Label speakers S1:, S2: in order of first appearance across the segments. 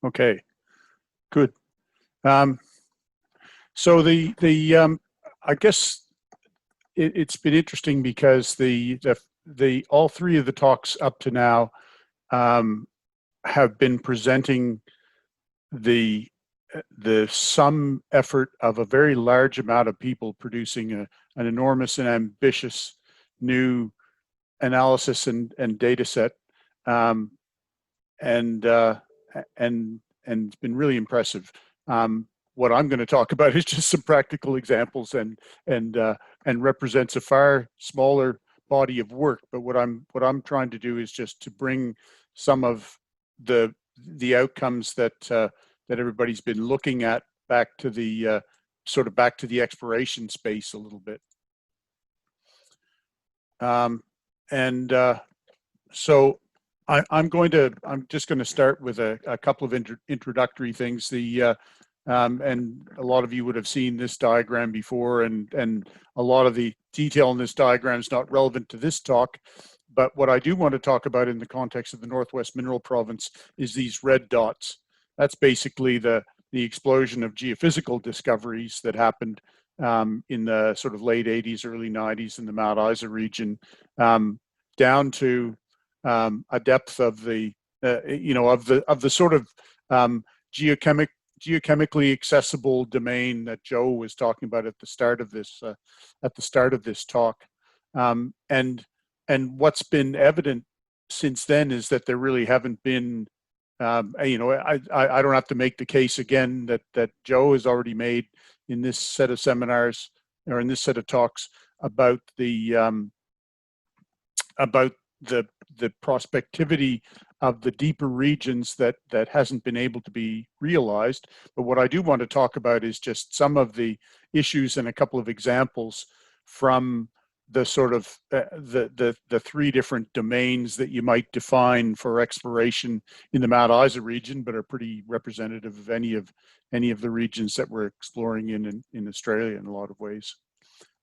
S1: Okay, good. Um, so I guess it's been interesting because the all three of the talks up to now um, have been presenting the the some effort of a very large amount of people producing an enormous and ambitious new analysis and data set, um, and uh, and it's been really impressive. What I'm going to talk about is just some practical examples and and represents a far smaller body of work. But what I'm trying to do is just to bring some of the outcomes that everybody's been looking at back to the sort of back to the exploration space a little bit. Um, and so I'm just going to start with a couple of introductory things. And a lot of you would have seen this diagram before, and a lot of the detail in this diagram is not relevant to this talk. But what I do want to talk about in the context of the Northwest Mineral Province is these red dots. That's basically the explosion of geophysical discoveries that happened in the sort of late 80s, early 90s in the Mount Isa region, down to a depth of the of the sort of geochemically accessible domain that Joe was talking about at the start of this talk, and what's been evident since then is that there really haven't been I don't have to make the case again that Joe has already made in this set of seminars or in this set of talks about about the prospectivity of the deeper regions that hasn't been able to be realized. But what I do want to talk about is just some of the issues and a couple of examples from the sort of the three different domains that you might define for exploration in the Mount Isa region, but are pretty representative of any of the regions that we're exploring in Australia in a lot of ways.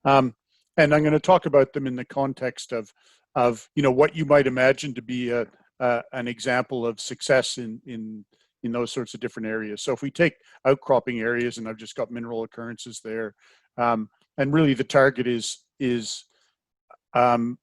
S1: And I'm going to talk about them in the context of what you might imagine to be an example of success in those sorts of different areas. So if we take outcropping areas, and I've just got mineral occurrences there, and really the target is a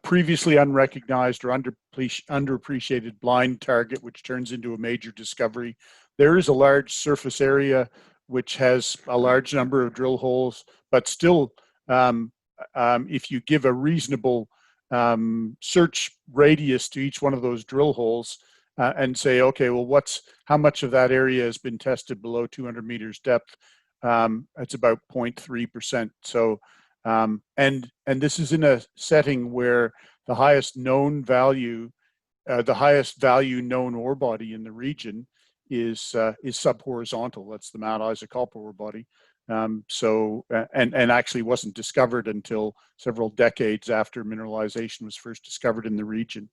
S1: previously unrecognized or underappreciated blind target, which turns into a major discovery. There is a large surface area which has a large number of drill holes, but still, if you give a reasonable search radius to each one of those drill holes and say, okay, well, how much of that area has been tested below 200 meters depth? It's about 0.3%. So, and this is in a setting where the highest value known ore body in the region is subhorizontal. That's the Mount Isa copper ore body. And actually wasn't discovered until several decades after mineralization was first discovered in the region.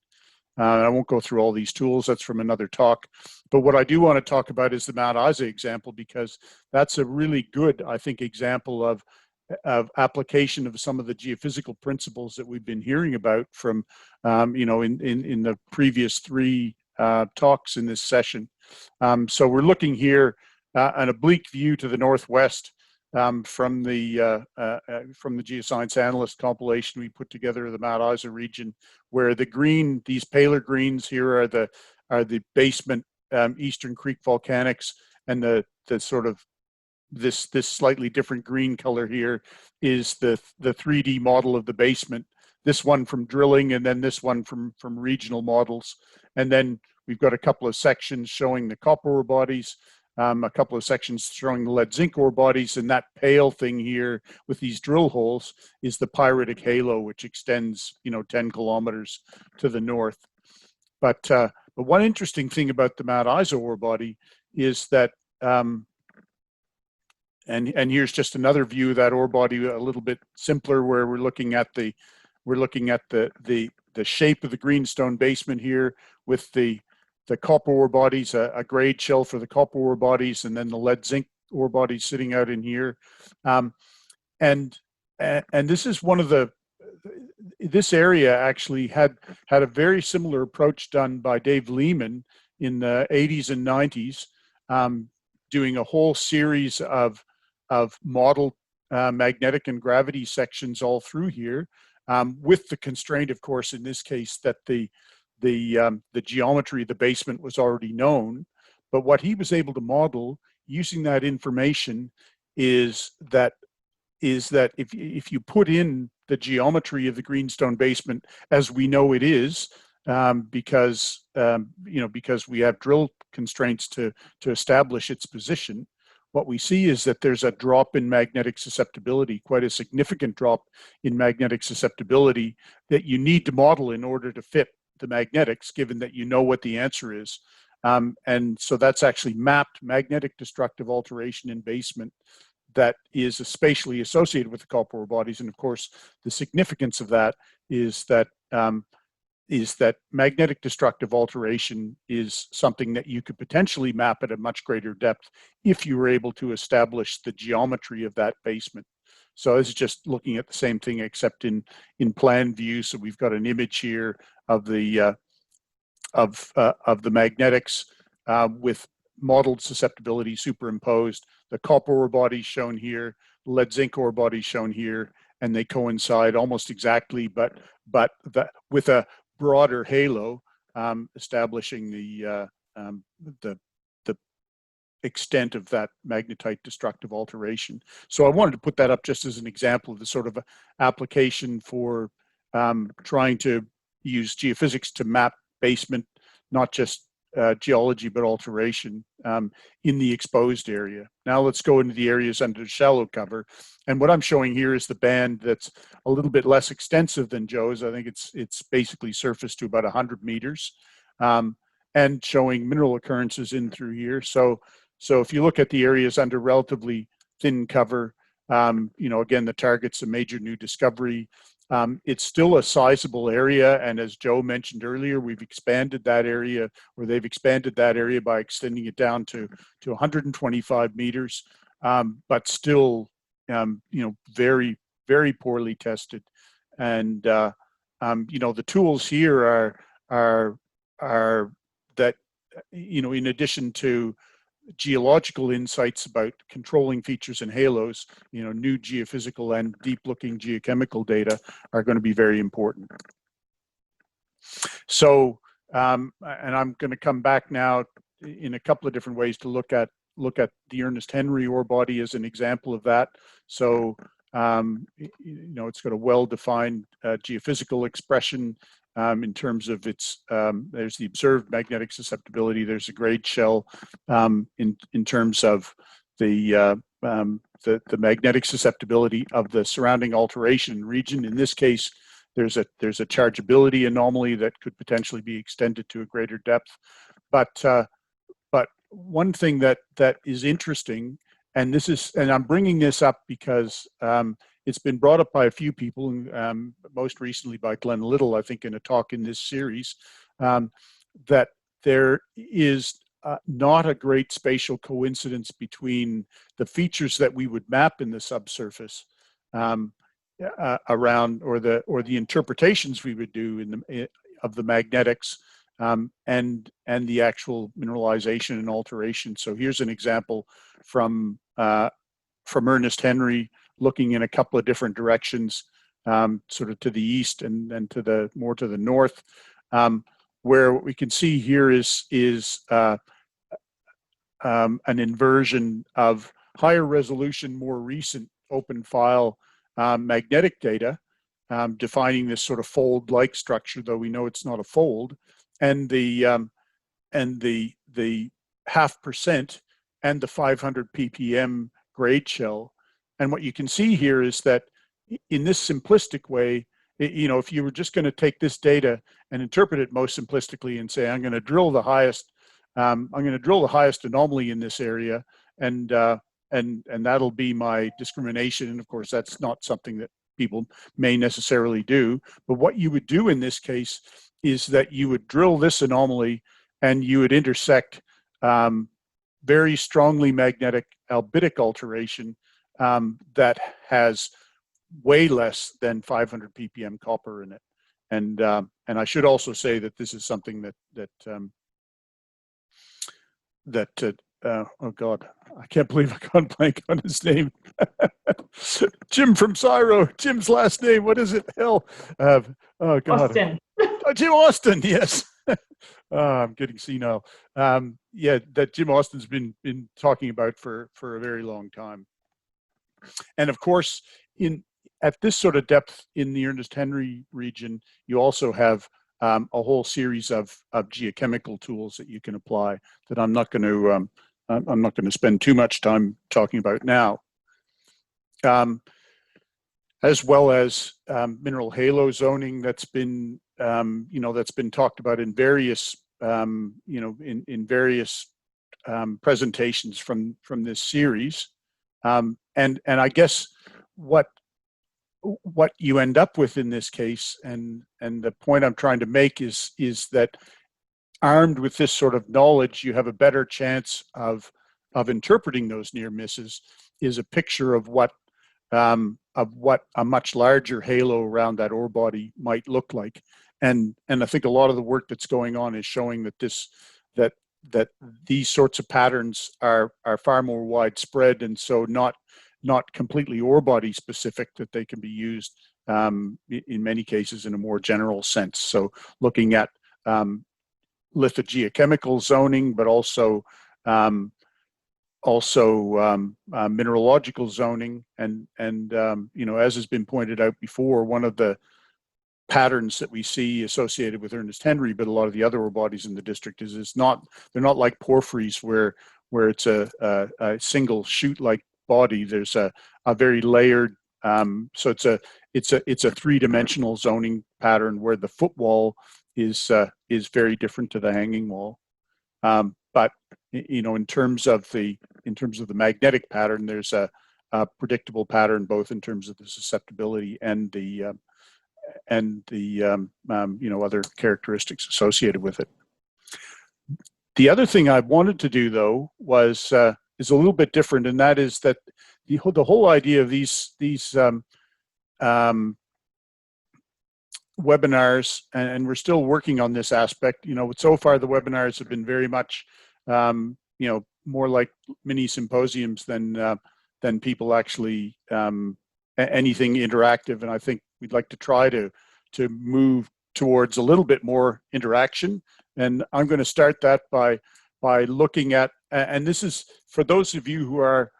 S1: I won't go through all these tools, that's from another talk. But what I do want to talk about is the Mount Isa example, because that's a really good, I think, example of application of some of the geophysical principles that we've been hearing about from, in the previous three talks in this session. So we're looking here an oblique view to the northwest from the geoscience analyst compilation we put together of the Mount Isa region, where these paler greens here are the basement Eastern Creek volcanics, and the sort of this slightly different green color here is the 3D model of the basement. This one from drilling, and then this one from regional models. And then we've got a couple of sections showing the copper ore bodies, a couple of sections showing the lead zinc ore bodies, and that pale thing here with these drill holes is the pyritic halo, which extends 10 kilometers to the north. But one interesting thing about the Mount Isa ore body is that and here's just another view of that ore body, a little bit simpler, where we're looking at the shape of the greenstone basement here with the copper ore bodies, a grade shell for the copper ore bodies, and then the lead zinc ore bodies sitting out in here. And this is one of this area actually had a very similar approach done by Dave Lehman in the 80s and 90s, doing a whole series of model magnetic and gravity sections all through here, with the constraint, of course, in this case, that the geometry of the basement was already known. But what he was able to model using that information is that if you put in the geometry of the greenstone basement as we know it is, because we have drill constraints to establish its position, what we see is that there's a drop in magnetic susceptibility, quite a significant drop in magnetic susceptibility that you need to model in order to fit the magnetics, given that you know what the answer is. And so that's actually mapped magnetic destructive alteration in basement that is spatially associated with the copper ore bodies. And of course, the significance of that is that magnetic destructive alteration is something that you could potentially map at a much greater depth if you were able to establish the geometry of that basement. So this is just looking at the same thing except in plan view. So we've got an image here of the magnetics with modeled susceptibility superimposed. The copper ore bodies shown here, lead zinc ore bodies shown here, and they coincide almost exactly, but with a broader halo, establishing the extent of that magnetite destructive alteration. So I wanted to put that up just as an example of the sort of application for trying to use geophysics to map basement, not just geology, but alteration in the exposed area. Now let's go into the areas under shallow cover. And what I'm showing here is the band that's a little bit less extensive than Joe's. I think it's basically surface to about 100 meters, and showing mineral occurrences in through here. So if you look at the areas under relatively thin cover, again, the target's a major new discovery. It's still a sizable area, and as Joe mentioned earlier, we've expanded that area, or they've expanded that area by extending it down to 125 meters, but still, very, very poorly tested. And the tools here are that, in addition to geological insights about controlling features and halos, new geophysical and deep-looking geochemical data are going to be very important. So, and I'm going to come back now in a couple of different ways to look at the Ernest Henry ore body as an example of that. So, it's got a well-defined geophysical expression. In terms of its, there's the observed magnetic susceptibility. There's a grade shell in terms of the magnetic susceptibility of the surrounding alteration region. In this case, there's a chargeability anomaly that could potentially be extended to a greater depth. But one thing that is interesting, and I'm bringing this up because it's been brought up by a few people, most recently by Glenn Little, I think, in a talk in this series, that there is not a great spatial coincidence between the features that we would map in the subsurface around, or the interpretations we would do of the magnetics and the actual mineralization and alteration. So here's an example from Ernest Henry, looking in a couple of different directions, sort of to the east and then more to the north, where what we can see here is an inversion of higher resolution, more recent open file magnetic data, defining this sort of fold-like structure, though we know it's not a fold, and the 0.5% and the 500 ppm grade shell. And what you can see here is that in this simplistic way, if you were just going to take this data and interpret it most simplistically and say, I'm going to drill the highest anomaly in this area, and that'll be my discrimination. And of course, that's not something that people may necessarily do. But what you would do in this case is that you would drill this anomaly and you would intersect very strongly magnetic albitic alteration that has way less than 500 ppm copper in it. And I should also say that this is something that oh God, I can't believe I can't blank on his name. Jim from Cyro. Jim's last name. What is it? Hell. Oh God.
S2: Austin.
S1: Oh, Jim Austin. Yes. I'm getting senile. Yeah, that Jim Austin's been talking about for a very long time. And of course, at this sort of depth in the Ernest Henry region, you also have a whole series of geochemical tools that you can apply that I'm not going to spend too much time talking about now. As well as mineral halo zoning that's been that's been talked about in various in various presentations from this series, and I guess what you end up with in this case, and the point I'm trying to make is that armed with this sort of knowledge, you have a better chance of interpreting those near misses, is a picture of what a much larger halo around that ore body might look like. And I think a lot of the work that's going on is showing that that these sorts of patterns are far more widespread, and so not completely ore body specific, that they can be used in many cases in a more general sense. So looking at lithogeochemical zoning, but also mineralogical zoning, and as has been pointed out before, one of the patterns that we see associated with Ernest Henry, but a lot of the other ore bodies in the district, is they're not like porphyries where it's a single chute-like body. There's a very layered, so it's a three-dimensional zoning pattern where the footwall is very different to the hanging wall. But in terms of the magnetic pattern, there's a predictable pattern both in terms of the susceptibility and the other characteristics associated with it. The other thing I wanted to do, though, is a little bit different, and that is that the whole idea of these webinars, and we're still working on this aspect. So far the webinars have been very much, more like mini symposiums than people actually anything interactive. And I think we'd like to try to move towards a little bit more interaction. And I'm going to start that by looking at, and this is for those of you who are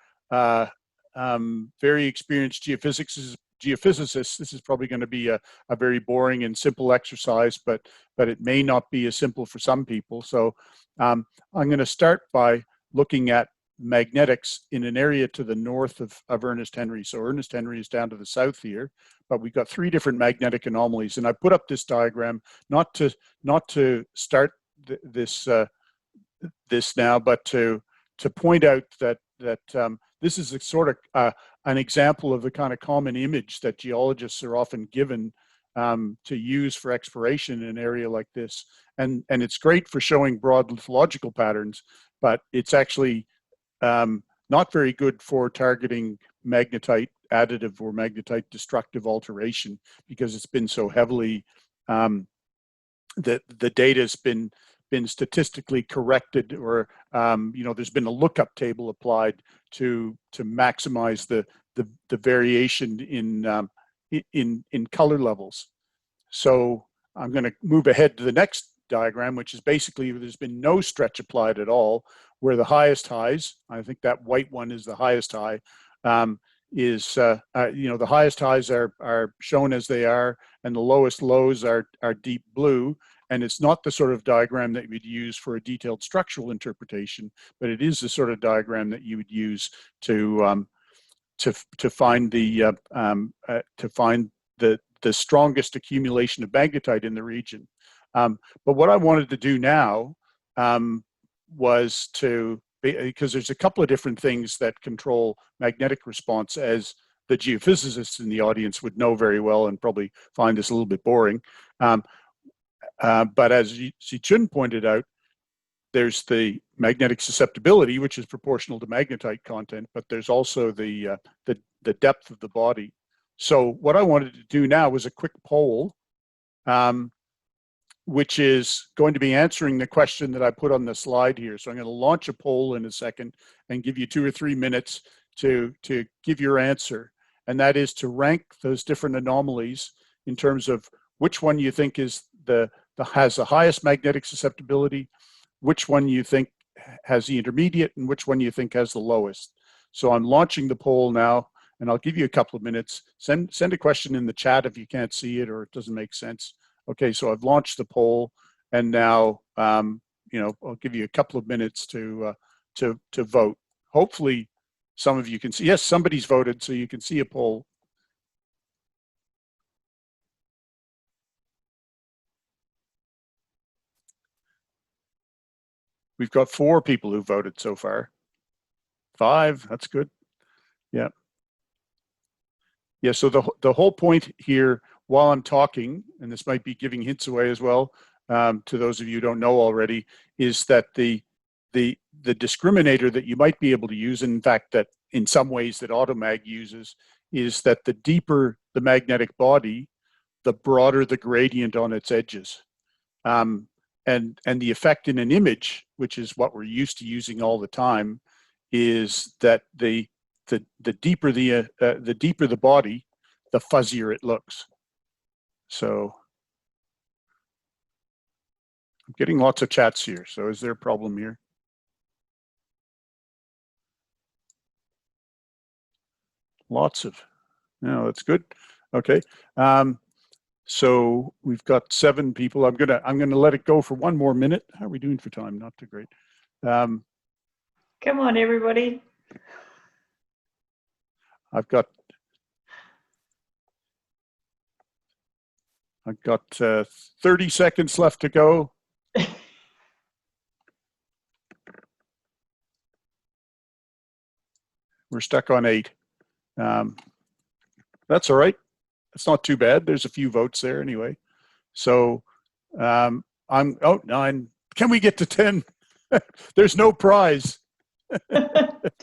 S1: very experienced geophysicists. This is probably going to be a very boring and simple exercise, but it may not be as simple for some people. So I'm going to start by looking at magnetics in an area to the north of Ernest Henry. So Ernest Henry is down to the south here, but we've got three different magnetic anomalies. And I put up this diagram not to start this now, but to point out that this is a sort of an example of the kind of common image that geologists are often given to use for exploration in an area like this. And it's great for showing broad lithological patterns, but it's actually not very good for targeting magnetite additive or magnetite destructive alteration, because it's been so heavily, the data has been statistically corrected, or there's been a lookup table applied to maximize the variation in color levels. So I'm going to move ahead to the next diagram, which is basically there's been no stretch applied at all, where the highest highs, I think that white one is the highest high, the highest highs are shown as they are, and the lowest lows are deep blue. And it's not the sort of diagram that we'd use for a detailed structural interpretation, but it is the sort of diagram that you would use to find the strongest accumulation of magnetite in the region. But what I wanted to do now was because there's a couple of different things that control magnetic response, as the geophysicists in the audience would know very well and probably find this a little bit boring. But as Zichun pointed out, there's the magnetic susceptibility, which is proportional to magnetite content, but there's also the depth of the body. So what I wanted to do now was a quick poll which is going to be answering the question that I put on the slide here. So I'm going to launch a poll in a second and give you 2 or 3 minutes to give your answer. And that is to rank those different anomalies in terms of which one you think is has the highest magnetic susceptibility, which one you think has the intermediate, and which one you think has the lowest. So I'm launching the poll now, and I'll give you a couple of minutes. Send a question in the chat if you can't see it or it doesn't make sense. Okay, so I've launched the poll, and now I'll give you a couple of minutes to vote. Hopefully, some of you can see. Yes, somebody's voted, so you can see a poll. We've got 4 people who voted so far. 5, that's good. Yeah. Yeah, so the whole point here, while I'm talking, and this might be giving hints away as well, to those of you who don't know already, is that the discriminator that you might be able to use, and in fact that in some ways that AutoMag uses, is that the deeper the magnetic body, the broader the gradient on its edges. And the effect in an image, which is what we're used to using all the time, is that the deeper the body, the fuzzier it looks. So I'm getting lots of chats here. So is there a problem here? Lots of. No, that's good. Okay. So we've got 7 people. I'm gonna let it go for 1 more minute. How are we doing for time? Not too great.
S2: Come on, everybody.
S1: I've got 30 seconds left to go. We're stuck on 8. That's all right. It's not too bad. There's a few votes there anyway. So I'm 9. Can we get to 10? There's no prize.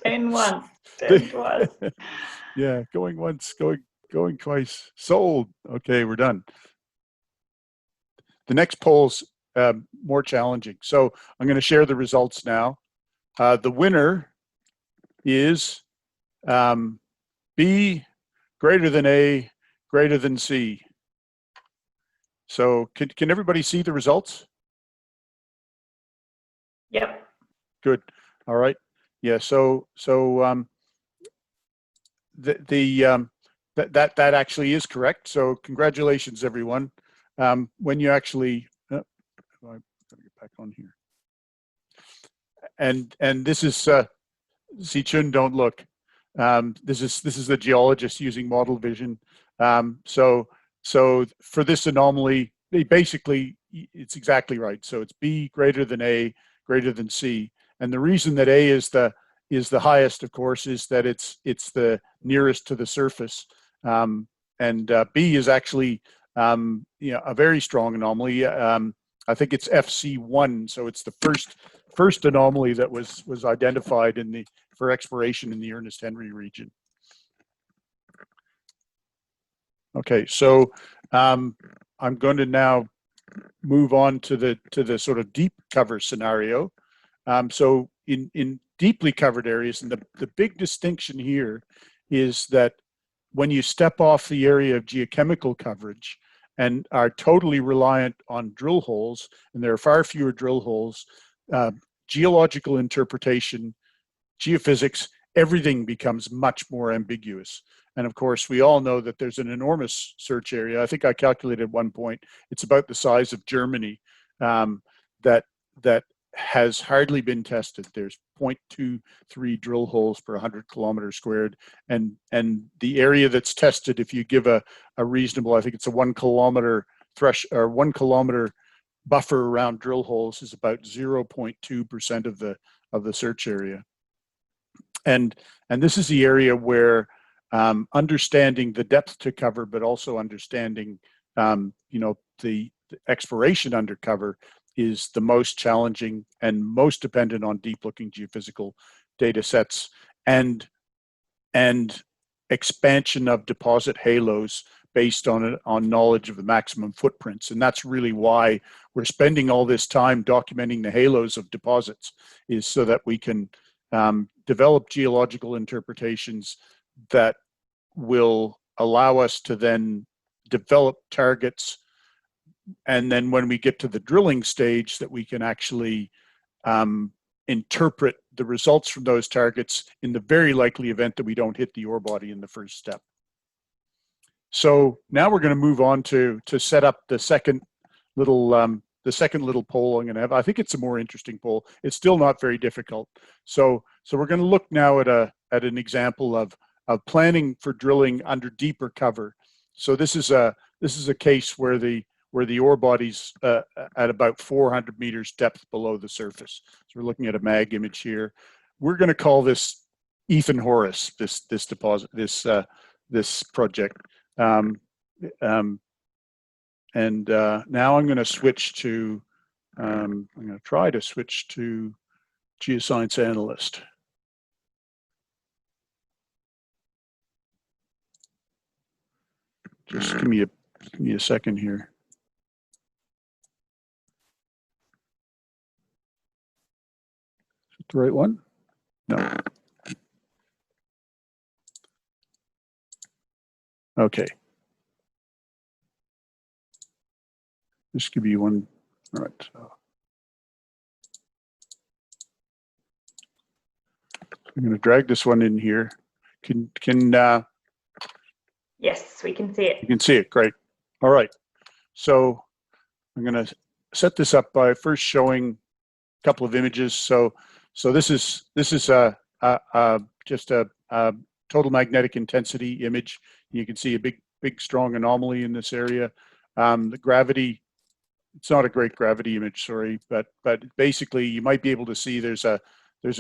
S2: 10 once, 10 twice.
S1: Yeah, going once, going twice. Sold. Okay, we're done. The next poll's more challenging. So I'm going to share the results now. The winner is B greater than A greater than C. So can everybody see the results?
S2: Yep.
S1: Good. All right. Yeah. So that actually is correct. So congratulations, everyone. When you actually, I gotta get back on here. And this is Sichun, don't look. This is the geologist using model vision. So for this anomaly, it's exactly right. So it's B greater than A greater than C. And the reason that A is the highest, of course, is that it's the nearest to the surface. And B is actually a very strong anomaly. I think it's FC1, so it's the first anomaly that was identified for exploration in the Ernest Henry region. Okay, so I'm going to now move on to the sort of deep cover scenario. So in deeply covered areas, and the big distinction here is that when you step off the area of geochemical coverage and are totally reliant on drill holes, and there are far fewer drill holes, geological interpretation, geophysics, everything becomes much more ambiguous. And of course, we all know that there's an enormous search area. I think I calculated at one point, it's about the size of Germany, that has hardly been tested. There's 0.23 drill holes per 100 kilometers squared. And the area that's tested, if you give a reasonable, I think it's a 1 kilometer 1 kilometer buffer around drill holes, is about 0.2% of the search area. And this is the area where understanding the depth to cover, but also understanding the exploration under cover is the most challenging and most dependent on deep looking geophysical data sets and expansion of deposit halos based on knowledge of the maximum footprints. And that's really why we're spending all this time documenting the halos of deposits, is so that we can develop geological interpretations that will allow us to then develop targets. And then when we get to the drilling stage, that we can actually interpret the results from those targets in the very likely event that we don't hit the ore body in the first step. So now we're going to move on to set up the second little poll I'm going to have. I think it's a more interesting poll. It's still not very difficult. So we're going to look now at an example of planning for drilling under deeper cover. So this is a case where the ore body's at about 400 meters depth below the surface. So we're looking at a mag image here. We're going to call this Ethan Horace, this deposit, this project. Now I'm going to switch to, I'm going to try to switch to Geoscience Analyst. Just give me a second here. Is it the right one? No. Okay. Just give you one. All right. So I'm going to drag this one in here.
S2: Yes, we can see it.
S1: You can see it. Great. All right. So I'm going to set this up by first showing a couple of images. So this is just a total magnetic intensity image. You can see a big strong anomaly in this area. The gravity, it's not a great gravity image, sorry, but basically you might be able to see there's a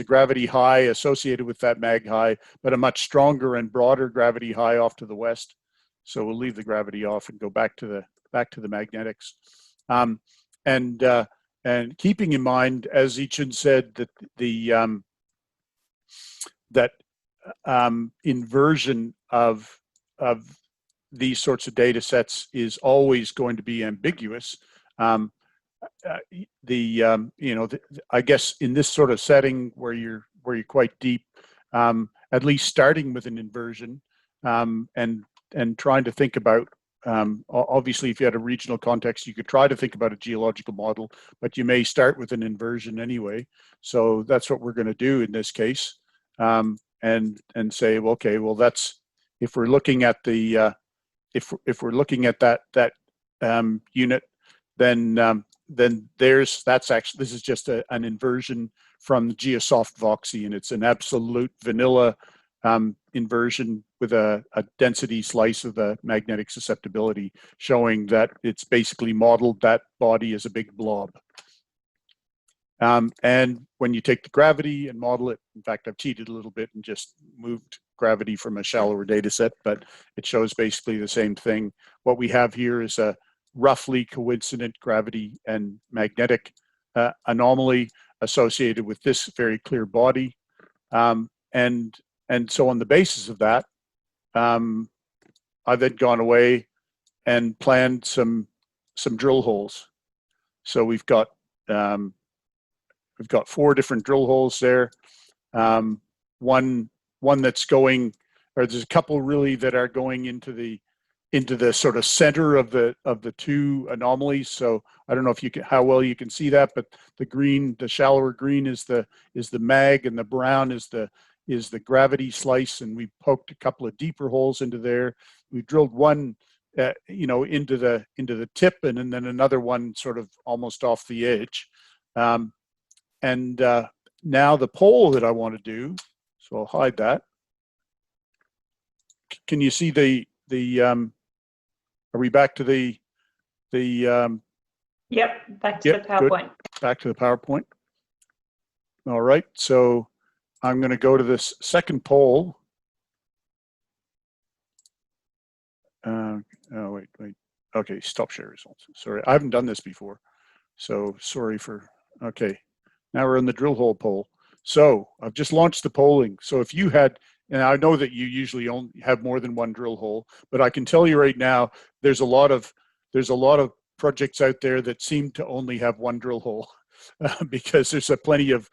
S1: gravity high associated with that mag high, but a much stronger and broader gravity high off to the west. So we'll leave the gravity off and go back to the magnetics. And keeping in mind, as Ichin said, that the inversion of these sorts of data sets is always going to be ambiguous. I guess in this sort of setting where you're quite deep, at least starting with an inversion, and trying to think about, obviously if you had a regional context, you could try to think about a geological model, but you may start with an inversion anyway. So that's what we're going to do in this case, and say, well, okay, well, that's, if we're looking at the if we're looking at that unit, then this is just an inversion from Geosoft Voxy, and it's an absolute vanilla inversion with a density slice of the magnetic susceptibility, showing that it's basically modeled that body as a big blob. And when you take the gravity and model it, in fact, I've cheated a little bit and just moved gravity from a shallower data set, but it shows basically the same thing. What we have here is a roughly coincident gravity and magnetic anomaly associated with this very clear body. And so on the basis of that, I've then gone away and planned some drill holes. So we've got 4 different drill holes there. One that's going, or there's a couple really that are going into the sort of center of the 2 anomalies. So I don't know if how well you can see that, but the green, the shallower green is the mag, and the brown is the gravity slice. And we poked a couple of deeper holes into there. We drilled one, into the tip, and then another one sort of almost off the edge. And now the pole that I want to do, so I'll hide that. Can you see are we back to the
S2: Yep, back to the PowerPoint.
S1: Good. Back to the PowerPoint. All right, so I'm going to go to this second poll. Oh, wait. Okay, stop share results. Sorry, I haven't done this before. So sorry for, okay. Now we're in the drill hole poll. So I've just launched the polling. So if you had and I know that you usually only have more than one drill hole, but I can tell you right now, there's a lot of projects out there that seem to only have one drill hole because there's plenty of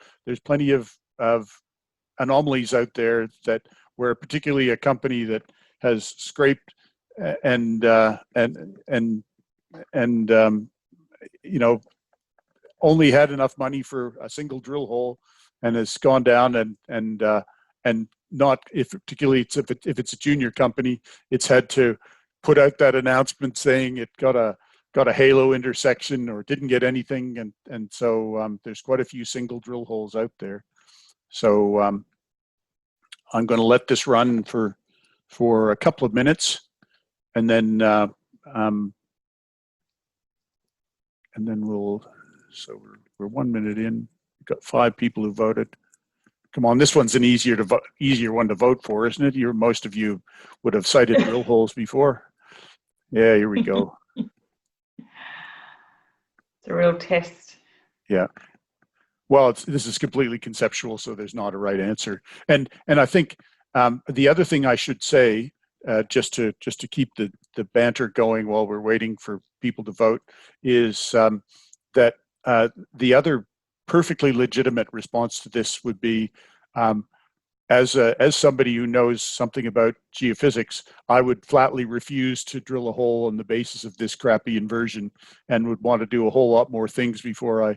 S1: anomalies out there that where particularly a company that has scraped and you know, only had enough money for a single drill hole and has gone down and not, if particularly if it's a junior company, it's had to put out that announcement saying it got a halo intersection or didn't get anything, and so there's quite a few single drill holes out there. So I'm going to let this run for a couple of minutes, and then we'll. So we're 1 minute in. We've got 5 people who voted. Come on, this one's an easier one to vote for, isn't it? Most of you would have cited drill holes before. Yeah, here we go.
S2: It's a real test.
S1: Yeah. Well, this is completely conceptual, so there's not a right answer. And I think the other thing I should say, just to keep the banter going while we're waiting for people to vote, is that the other perfectly legitimate response to this would be, as somebody who knows something about geophysics, I would flatly refuse to drill a hole on the basis of this crappy inversion, and would want to do a whole lot more things before I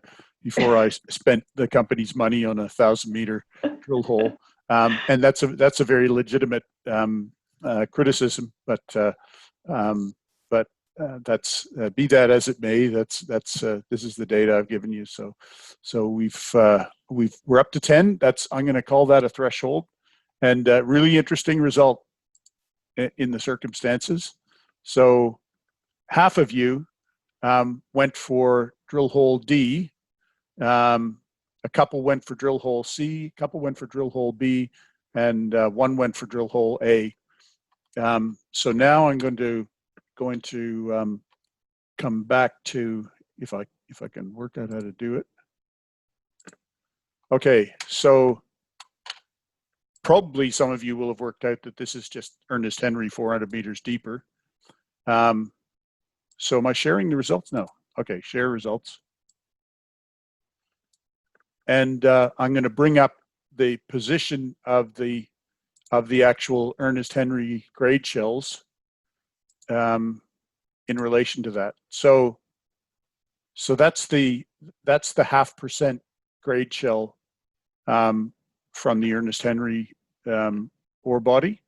S1: spent the company's money on a 1,000-meter drill hole. And that's a very legitimate criticism, but that's be that as it may. This is the data I've given you. So we're up to 10. I'm going to call that a threshold, and really interesting result in the circumstances. So half of you went for drill hole D. A couple went for drill hole C. A couple went for drill hole B, and one went for drill hole A. So now I'm going to come back to, if I can work out how to do it. Okay, so probably some of you will have worked out that this is just Ernest Henry 400 meters deeper. So am I sharing the results? No. Okay, share results. And I'm going to bring up the position of the actual Ernest Henry grade shells in relation to that. So that's the 0.5% grade shell from the Ernest Henry ore body.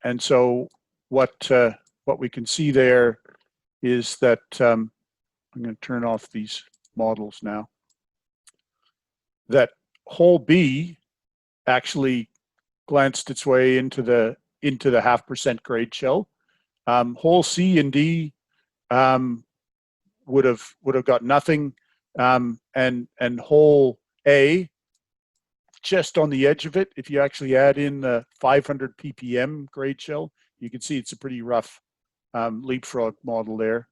S1: And so what we can see there is that I'm going to turn off these models now. That hole B actually glanced its way into the 0.5% grade shell. Hole C and D would have got nothing, and hole A, just on the edge of it, if you actually add in the 500 ppm grade shell, you can see it's a pretty rough leapfrog model there.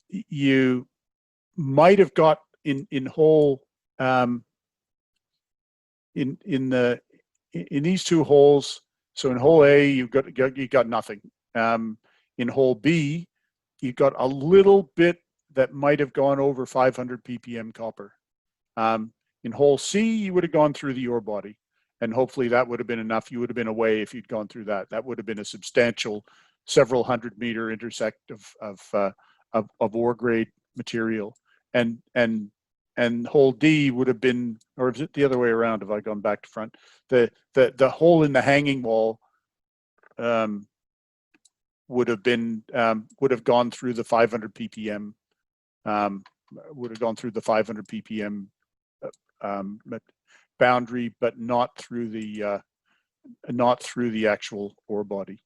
S1: You might have got in hole in these two holes. So in hole A, you got nothing. In hole B, you got a little bit that might have gone over 500 ppm copper. In hole C, you would have gone through the ore body, and hopefully that would have been enough. You would have been away if you'd gone through that. That would have been a substantial, several 100-meter intersect of ore grade material. And hole D would have been, or is it the other way around? Have I gone back to front? The hole in the hanging wall would have gone through the 500 ppm. Would have gone through the 500 ppm boundary, but not through the actual ore body.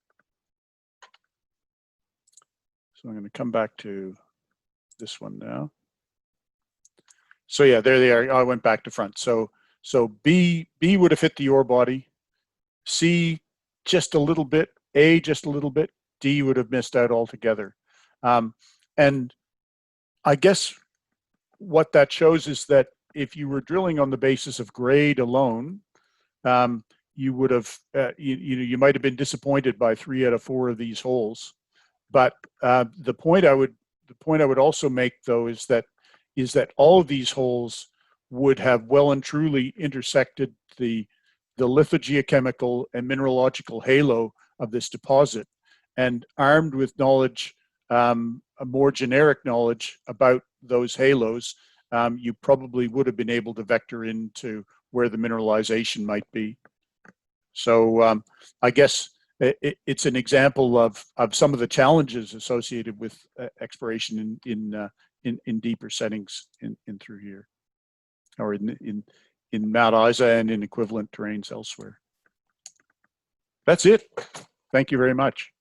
S1: So I'm going to come back to this one now. So yeah, there they are. I went back to front. So B would have hit the ore body, C just a little bit, A just a little bit, D would have missed out altogether. And I guess what that shows is that if you were drilling on the basis of grade alone, you would have, you might have been disappointed by 3 out of 4 of these holes. But the point I would also make, though, is that all of these holes would have well and truly intersected the lithogeochemical and mineralogical halo of this deposit, and armed with knowledge, a more generic knowledge about those halos, you probably would have been able to vector into where the mineralization might be. So I guess it's an example of some of the challenges associated with exploration in deeper settings in through here, or in Mount Isa and in equivalent terrains elsewhere. That's it. Thank you very much.